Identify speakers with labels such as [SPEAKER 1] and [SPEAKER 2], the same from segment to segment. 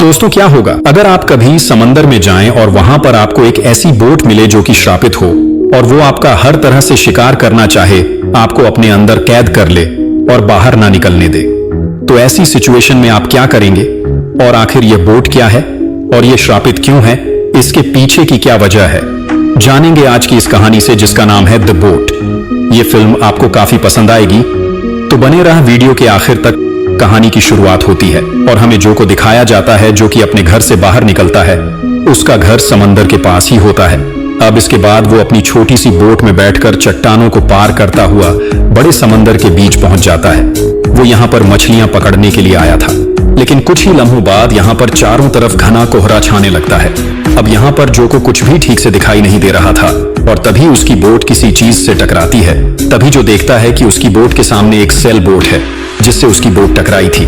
[SPEAKER 1] दोस्तों, क्या होगा अगर आप कभी समंदर में जाएं और वहां पर आपको एक ऐसी बोट मिले जो कि श्रापित हो और वो आपका हर तरह से शिकार करना चाहे, आपको अपने अंदर कैद कर ले और बाहर ना निकलने दे। तो ऐसी सिचुएशन में आप क्या करेंगे? और आखिर ये बोट क्या है और ये श्रापित क्यों है? इसके पीछे की क्या वजह है, जानेंगे आज की इस कहानी से जिसका नाम है द बोट। ये फिल्म आपको काफी पसंद आएगी, तो बने रह वीडियो के आखिर तक। कहानी की शुरुआत होती है और हमें जो को दिखाया जाता है जो कि अपने घर से बाहर निकलता है, उसका घर समंदर के पास ही होता है। अब इसके बाद वो अपनी छोटी सी बोट में बैठकर चट्टानों को पार करता हुआ बड़े समंदर के बीच पहुंच जाता है। वो यहाँ पर मछलियां पकड़ने के लिए आया था, लेकिन कुछ ही लम्हों बाद यहाँ पर चारों तरफ घना कोहरा छाने लगता है। अब यहाँ पर जो को कुछ भी ठीक से दिखाई नहीं दे रहा था और तभी उसकी बोट किसी चीज से टकराती है। तभी जो देखता है कि उसकी बोट के सामने एक सेल बोट है जिससे उसकी बोट टकराई थी।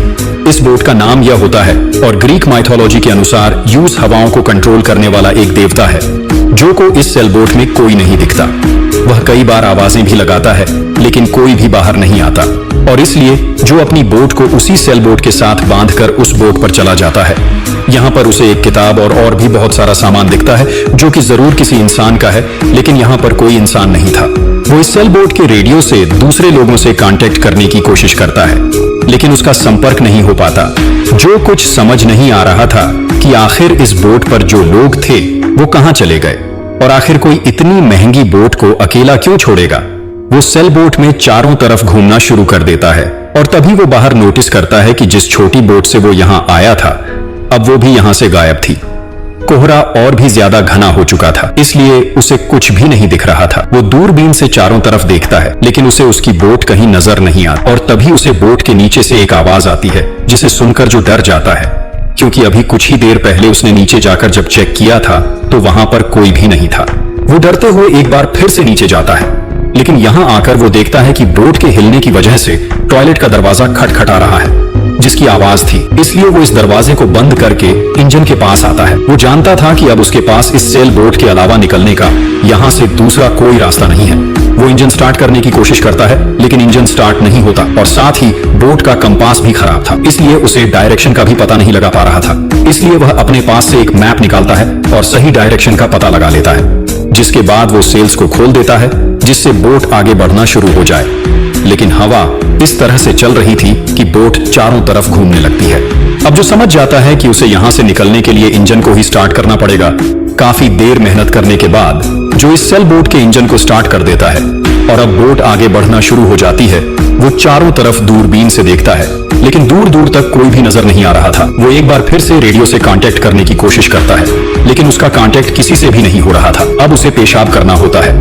[SPEAKER 1] इस बोट का नाम यह होता है और ग्रीक माइथोलॉजी के अनुसार यूज हवाओं को कंट्रोल करने वाला एक देवता है। जो को इस सेल बोट में कोई नहीं दिखता। वह कई बार आवाजें भी लगाता है लेकिन कोई भी बाहर नहीं आता और इसलिए जो अपनी बोट को उसी सेल बोट के साथ बांधकर उस बोट पर चला जाता है। यहाँ पर उसे एक किताब और भी बहुत सारा सामान दिखता है जो कि जरूर किसी इंसान का है, लेकिन यहाँ पर कोई इंसान नहीं था। वो इस सेल बोट के रेडियो से दूसरे लोगों से कांटेक्ट करने की कोशिश करता है, लेकिन उसका संपर्क नहीं हो पाता। जो कुछ समझ नहीं आ रहा था कि आखिर इस बोट पर जो लोग थे वो कहाँ चले गए और आखिर कोई इतनी महंगी बोट को अकेला क्यों छोड़ेगा। वो सेल बोट में चारों तरफ घूमना शुरू कर देता है और तभी वो बाहर नोटिस करता है कि जिस छोटी बोट से वो यहाँ आया था, अब वो भी यहाँ से गायब थी। कोहरा और भी ज्यादा घना हो चुका था, इसलिए उसे कुछ भी नहीं दिख रहा था। वो दूरबीन से चारों तरफ देखता है, लेकिन उसे उसकी बोट कहीं नजर नहीं आती और तभी उसे बोट के नीचे से एक आवाज आती है जिसे सुनकर जो डर जाता है, क्योंकि अभी कुछ ही देर पहले उसने नीचे जाकर जब चेक किया था तो वहां पर कोई भी नहीं था। वो डरते हुए एक बार फिर से नीचे जाता है, लेकिन यहाँ आकर वो देखता है कि बोट के हिलने की वजह से टॉयलेट का दरवाजा खटखटा रहा है जिसकी आवाज थी। इसलिए वो इस दरवाजे को बंद करके इंजन के पास आता है। वो जानता था कि अब उसके पास इस सेल बोट के अलावा निकलने का यहाँ से दूसरा कोई रास्ता नहीं है। वो इंजन स्टार्ट करने की कोशिश करता है, लेकिन इंजन स्टार्ट नहीं होता और साथ ही बोट का कंपास भी खराब था, इसलिए उसे डायरेक्शन का भी पता नहीं लगा पा रहा था। इसलिए वह अपने पास से एक मैप निकालता है और सही डायरेक्शन का पता लगा लेता है, जिसके बाद वो सेल्स को खोल देता है जिससे बोट आगे बढ़ना शुरू हो जाए। लेकिन हवा इस तरह से चल रही थी कि बोट चारों तरफ घूमने लगती है। अब जो समझ जाता है कि उसे यहाँ से निकलने के लिए इंजन को ही स्टार्ट करना पड़ेगा। काफी देर मेहनत करने के बाद जो इस सेल बोट के इंजन को स्टार्ट कर देता है और अब बोट आगे बढ़ना शुरू हो जाती है। वो चारों तरफ दूरबीन से देखता है, लेकिन दूर दूर तक कोई भी नजर नहीं आ रहा था। वो एक बार फिर से रेडियो से कांटेक्ट करने की कोशिश करता है, लेकिन उसका कांटेक्ट किसी से भी नहीं हो रहा था। अब उसे पेशाब करना होता है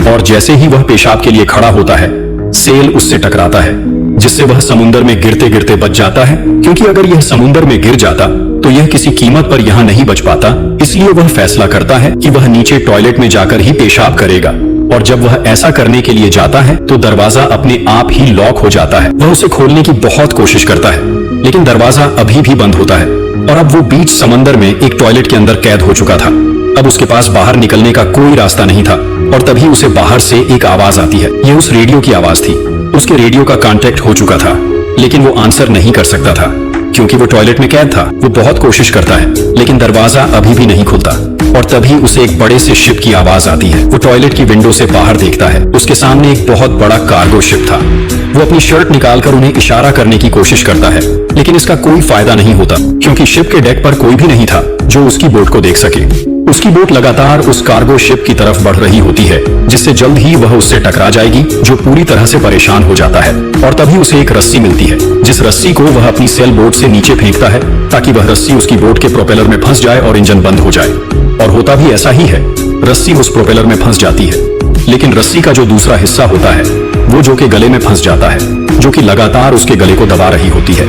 [SPEAKER 1] और जैसे ही वह पेशाब के लिए खड़ा होता है, सेल उससे टकराता है जिससे वह समुद्र में गिरते गिरते बच जाता है, क्योंकि अगर यह समुद्र में गिर जाता तो यह किसी कीमत पर यहाँ नहीं बच पाता। इसलिए वह फैसला करता है कि वह नीचे टॉयलेट में जाकर ही पेशाब करेगा और जब वह ऐसा करने के लिए जाता है तो दरवाजा अपने आप ही लॉक हो जाता है। वह उसे खोलने की बहुत कोशिश करता है, लेकिन दरवाजा अभी भी बंद होता है और अब वो बीच समंदर में एक टॉयलेट के अंदर कैद हो चुका था। अब उसके पास बाहर निकलने का कोई रास्ता नहीं था और तभी उसे बाहर से एक आवाज आती है। यह उस रेडियो की आवाज थी। उसके रेडियो का कांटेक्ट हो चुका था, लेकिन वो आंसर नहीं कर सकता था क्योंकि वो टॉयलेट में कैद था। वो बहुत कोशिश करता है, लेकिन दरवाजा अभी भी नहीं खुलता और तभी उसे एक बड़े से शिप की आवाज आती है। वो टॉयलेट की विंडो से बाहर देखता है। उसके सामने एक बहुत बड़ा कार्गो शिप था। वो अपनी शर्ट निकालकर उन्हें इशारा करने की कोशिश करता है, लेकिन इसका कोई फायदा नहीं होता क्योंकि शिप के डेक पर कोई भी नहीं था जो उसकी बोट को देख सके। उसकी बोट लगातार उस कार्गो शिप की तरफ बढ़ रही होती है, जिससे जल्द ही वह उससे टकरा जाएगी, जो पूरी तरह से परेशान हो जाता है। और तभी उसे एक रस्सी मिलती है, जिस रस्सी को वह अपनी सेल बोट से नीचे फेंकता है ताकि वह रस्सी उसकी बोट के प्रोपेलर में फंस जाए और इंजन बंद हो जाए। और होता भी ऐसा ही है, रस्सी उस प्रोपेलर में फंस जाती है, लेकिन रस्सी का जो दूसरा हिस्सा होता है वो जो के गले में फंस जाता है, जो कि लगातार उसके गले को दबा रही होती है।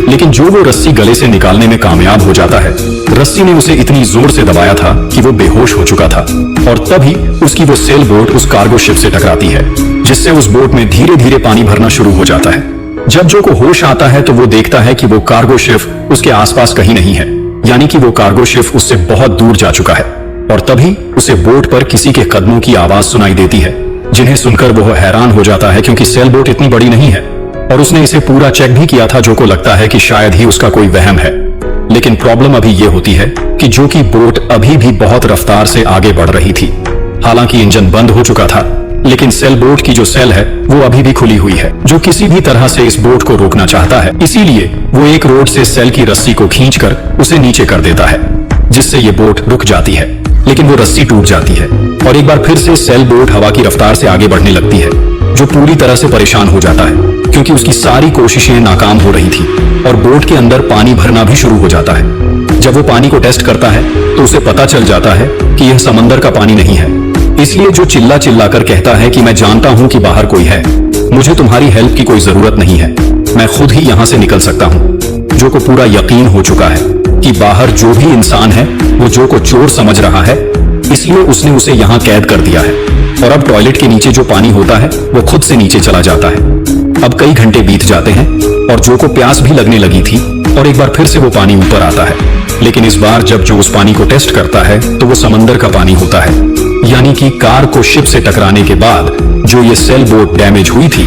[SPEAKER 1] लेकिन जो वो रस्सी गले से निकालने में कामयाब हो जाता है, रस्सी ने उसे इतनी जोर से दबाया था कि वो बेहोश हो चुका था और तभी उसकी वो सेल बोट उस कार्गो शिप से टकराती है, जिससे उस बोट में धीरे धीरे पानी भरना शुरू हो जाता है। जब जो को होश आता है तो वो देखता है कि वो कार्गो शिप उसके आसपास कहीं नहीं है, यानी कि वो कार्गो शिप उससे बहुत दूर जा चुका है। और तभी उसे बोट पर किसी के कदमों की आवाज सुनाई देती है, जिन्हें सुनकर वो हैरान हो जाता है क्योंकि सेल बोट इतनी बड़ी नहीं है और उसने इसे पूरा चेक भी किया था। जो को लगता है कि शायद ही उसका कोई वहम है। लेकिन प्रॉब्लम अभी ये होती है कि जो कि बोट अभी भी बहुत रफ्तार से आगे बढ़ रही थी। हालांकि इंजन बंद हो चुका था, लेकिन सेल बोट की जो सेल है वो अभी भी खुली हुई है, जो किसी भी तरह से इस बोट को रोकना चाहता है। इसीलिए वो एक रोड से सेल की रस्सी को खींचकर उसे नीचे कर देता है, जिससे ये बोट रुक जाती है। लेकिन वो रस्सी टूट जाती है और एक बार फिर से सेल बोट हवा की रफ्तार से आगे बढ़ने लगती है, जो पूरी तरह से परेशान हो जाता है क्योंकि उसकी सारी कोशिशें नाकाम हो रही थी और बोट के अंदर पानी भरना भी शुरू हो जाता है। जब वो पानी को टेस्ट करता है तो उसे पता चल जाता है कि यह समंदर का पानी नहीं है। इसलिए जो चिल्ला चिल्ला कर कहता है कि मैं जानता हूं कि बाहर कोई है, मुझे तुम्हारी हेल्प की कोई जरूरत नहीं है, मैं खुद ही यहां से निकल सकता हूं। जो को पूरा यकीन हो चुका है कि बाहर जो भी इंसान है वो जो को चोर समझ रहा है, इसलिए उसने उसे यहां कैद कर दिया है। और अब टॉयलेट के नीचे जो पानी होता है वो खुद से नीचे चला जाता है। अब कई घंटे बीत जाते हैं और जो को प्यास भी लगने लगी थी और एक बार फिर से वो पानी ऊपर आता है। लेकिन इस बार जब जो उस पानी को टेस्ट करता है तो वो समंदर का पानी होता है, यानी कि कार को शिप से टकराने के बाद जो ये सेल बोट डैमेज हुई थी,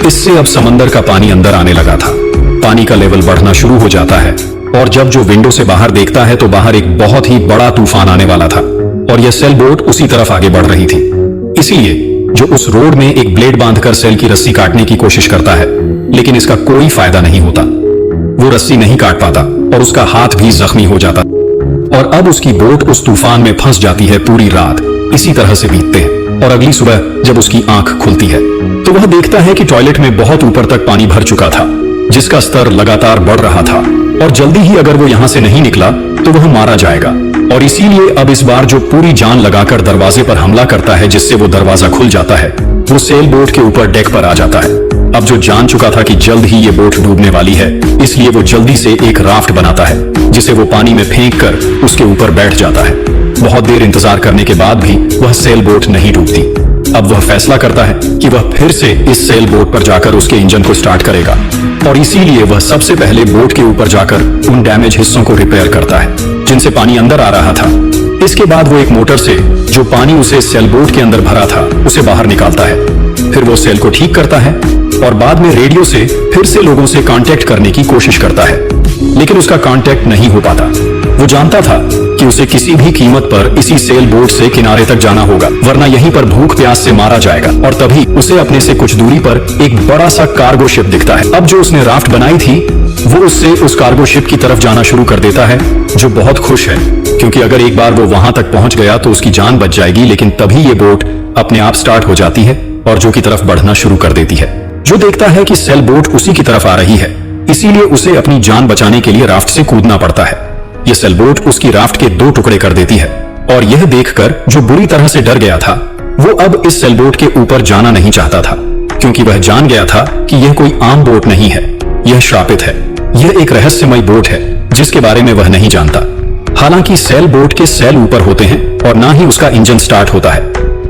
[SPEAKER 1] इससे अब समंदर का पानी अंदर आने लगा था। पानी का लेवल बढ़ना शुरू हो जाता है और जब जो विंडो से बाहर देखता है तो बाहर एक बहुत ही बड़ा तूफान आने वाला था और यह सेल बोट उसी तरफ आगे बढ़ रही थी। इसीलिए जो उस रोड में एक ब्लेड बांधकर सेल की रस्सी काटने की कोशिश करता है, लेकिन इसका कोई फायदा नहीं होता। वो रस्सी नहीं काट पाता और उसका हाथ भी जख्मी हो जाता और अब उसकी बोट उस तूफान में फंस जाती है। पूरी रात इसी तरह से बीतते हैं और अगली सुबह जब उसकी आंख खुलती है तो वह देखता है कि टॉयलेट में बहुत ऊपर तक पानी भर चुका था, जिसका स्तर लगातार बढ़ रहा था और जल्दी ही अगर वो यहां से नहीं निकला तो वह मारा जाएगा। और इसीलिए अब इस बार जो पूरी जान लगाकर दरवाजे पर हमला करता है, जिससे वो दरवाजा खुल जाता है, वो सेल बोट के ऊपर डेक पर आ जाता है। अब जो जान चुका था कि जल्द ही ये बोट डूबने वाली है, इसलिए वो जल्दी से एक राफ्ट बनाता है, जिसे वो पानी में फेंक कर उसके ऊपर बैठ जाता है। बहुत देर इंतजार करने के बाद भी वह सेल बोट नहीं डूबती। अब वह फैसला करता है कि वह फिर से इस सेल बोट पर जाकर उसके इंजन को स्टार्ट करेगा और इसीलिए वह सबसे पहले बोट के ऊपर जाकर उन डैमेज हिस्सों को रिपेयर करता है जिनसे पानी अंदर आ रहा था। इसके बाद वो एक मोटर से जो पानी उसे सेल बोट के अंदर भरा था उसे बाहर निकालता है। फिर वो सेल को ठीक करता है और बाद में रेडियो से फिर से लोगों से कांटेक्ट करने की कोशिश करता है, लेकिन उसका कांटेक्ट नहीं हो पाता। वो जानता था कि उसे किसी भी कीमत पर इसी सेल बोट से किनारे तक जाना होगा, वरना यहीं पर भूख प्यास से मारा जाएगा। और तभी उसे अपने से कुछ दूरी पर एक बड़ा सा कार्गो शिप दिखता है। अब जो उसने राफ्ट बनाई थी वो उससे उस कार्गो शिप की तरफ जाना शुरू कर देता है, जो बहुत खुश है क्योंकि अगर एक बार वो वहां तक पहुंच गया तो उसकी जान बच जाएगी। लेकिन तभी ये बोट अपने आप स्टार्ट हो जाती है और जो की तरफ बढ़ना शुरू कर देती है। जो देखता है कि सेल बोट उसी की तरफ आ रही है, इसीलिए उसे अपनी जान बचाने के लिए राफ्ट से कूदना पड़ता है। यह सेल बोट उसकी राफ्ट के 2 टुकड़े कर देती है और यह देखकर जो बुरी तरह से डर गया था वो अब इस सेल बोट के ऊपर जाना नहीं चाहता था, क्योंकि वह जान गया था कि यह कोई आम बोट नहीं है, यह श्रापित है। यह एक रहस्यमय बोट है जिसके बारे में वह नहीं जानता। हालांकि सेल बोट के सेल ऊपर होते हैं और ना ही उसका इंजन स्टार्ट होता है,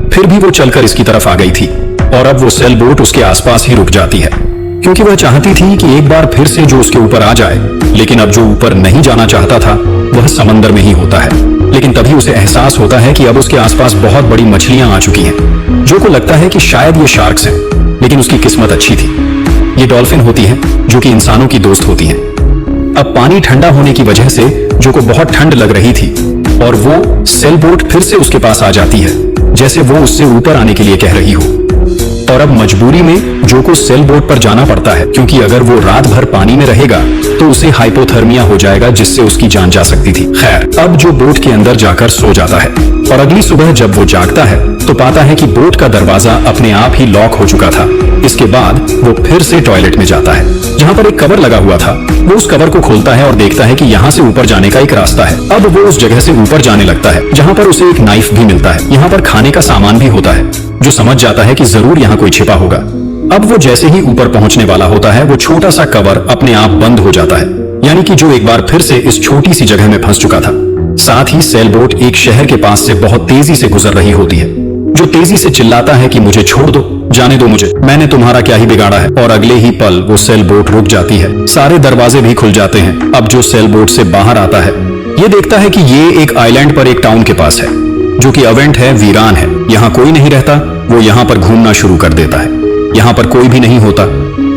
[SPEAKER 1] फिर भी वो चलकर इसकी तरफ आ गई थी और अब वो सेल बोट उसके आसपास ही रुक जाती है, क्योंकि वह चाहती थी कि एक बार फिर से जो उसके ऊपर आ जाए। लेकिन अब जो ऊपर नहीं जाना चाहता था वह समंदर में ही होता है। लेकिन तभी उसे एहसास होता है कि अब उसके आसपास बहुत बड़ी मछलियां आ चुकी हैं। जो को लगता है कि शायद ये शार्क्स हैं, लेकिन उसकी किस्मत अच्छी थी। ये डॉल्फिन होती हैं जो कि इंसानों की दोस्त होती हैं। अब पानी ठंडा होने की वजह से जो को बहुत ठंड लग रही थी और वो सेल बोट फिर से उसके पास आ जाती है, जैसे वो उससे ऊपर आने के लिए कह रही हो। और अब मजबूरी में जो को सेल बोट पर जाना पड़ता है, क्योंकि अगर वो रात भर पानी में रहेगा तो उसे हाइपोथर्मिया हो जाएगा, जिससे उसकी जान जा सकती थी। खैर, अब जो बोट के अंदर जाकर सो जाता है और अगली सुबह जब वो जागता है तो पाता है कि बोट का दरवाजा अपने आप ही लॉक हो चुका था। इसके बाद वो फिर से टॉयलेट में जाता है, जहां पर एक कवर लगा हुआ था। वो उस कवर को खोलता है और देखता है कि यहाँ से ऊपर जाने का एक रास्ता है। अब वो उस जगह से ऊपर जाने लगता है जहां पर उसे एक नाइफ भी मिलता है। यहाँ पर खाने का सामान भी होता है। जो समझ जाता है कि जरूर यहाँ कोई छिपा होगा। अब वो जैसे ही ऊपर पहुंचने वाला होता है वो छोटा सा कवर अपने आप बंद हो जाता है, यानी कि जो एक बार फिर से इस छोटी सी जगह में फंस चुका था। साथ ही सेल बोट एक शहर के पास से बहुत तेजी से गुजर रही होती है, जो तेजी से चिल्लाता है कि मुझे छोड़ दो, जाने दो मुझे, मैंने तुम्हारा क्या ही बिगाड़ा है। और अगले ही पल वो सेल बोट रुक जाती है। सारे दरवाजे भी खुल जाते हैं। अब जो सेल बोट से बाहर आता है ये देखता है कि ये एक आइलैंड पर एक टाउन के पास है, जो कि अवेंट है, वीरान है। यहाँ कोई नहीं रहता। वो यहाँ पर घूमना शुरू कर देता है। यहाँ पर कोई भी नहीं होता।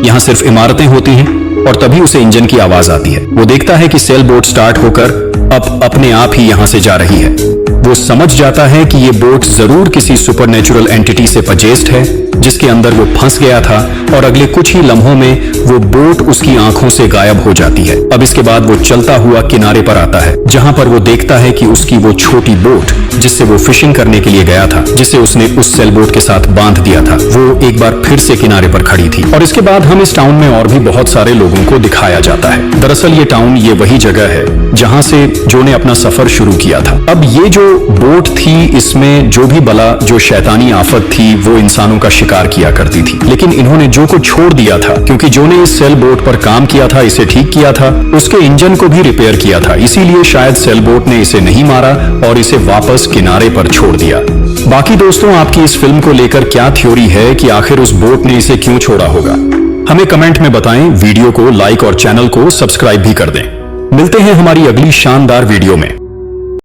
[SPEAKER 1] यहाँ सिर्फ इमारतें होती हैं और तभी उसे इंजन की आवाज आती है। वो देखता है कि सेल बोट स्टार्ट होकर अब अपने आप ही यहां से जा रही है। वो समझ जाता है कि ये बोट जरूर किसी सुपरनेचुरल एंटिटी से पजेस्ड है जिसके अंदर वो फंस गया था, और अगले कुछ ही लम्हों में वो बोट उसकी आंखों से गायब हो जाती है। अब इसके बाद वो चलता हुआ किनारे पर आता है, जहां पर वो देखता है कि उसकी वो छोटी बोट जिससे वो फिशिंग करने के लिए गया था, जिसे उसने उस सेल बोट के साथ बांध दिया था, वो एक बार फिर से किनारे पर खड़ी थी। और इसके बाद हम इस टाउन में और भी बहुत सारे लोगों को दिखाया जाता है। दरअसल ये टाउन ये वही जगह है जहां से जो ने अपना सफर शुरू किया था। अब ये जो बोट थी, इसमें जो भी बला, जो शैतानी आफत थी, वो इंसानों का शिकार किया करती थी। लेकिन इन्होंने जो को छोड़ दिया था, क्योंकि जो ने इस सेल बोट पर काम किया था, इसे ठीक किया था, उसके इंजन को भी रिपेयर किया था। इसीलिए शायद सेल बोट ने इसे नहीं मारा और इसे वापस किनारे पर छोड़ दिया। बाकी दोस्तों, आपकी इस फिल्म को लेकर क्या थ्योरी है कि आखिर उस बोट ने इसे क्यों छोड़ा होगा? हमें कमेंट में बताएं। वीडियो को लाइक और चैनल को सब्सक्राइब भी कर दें। मिलते हैं हमारी अगली शानदार वीडियो में।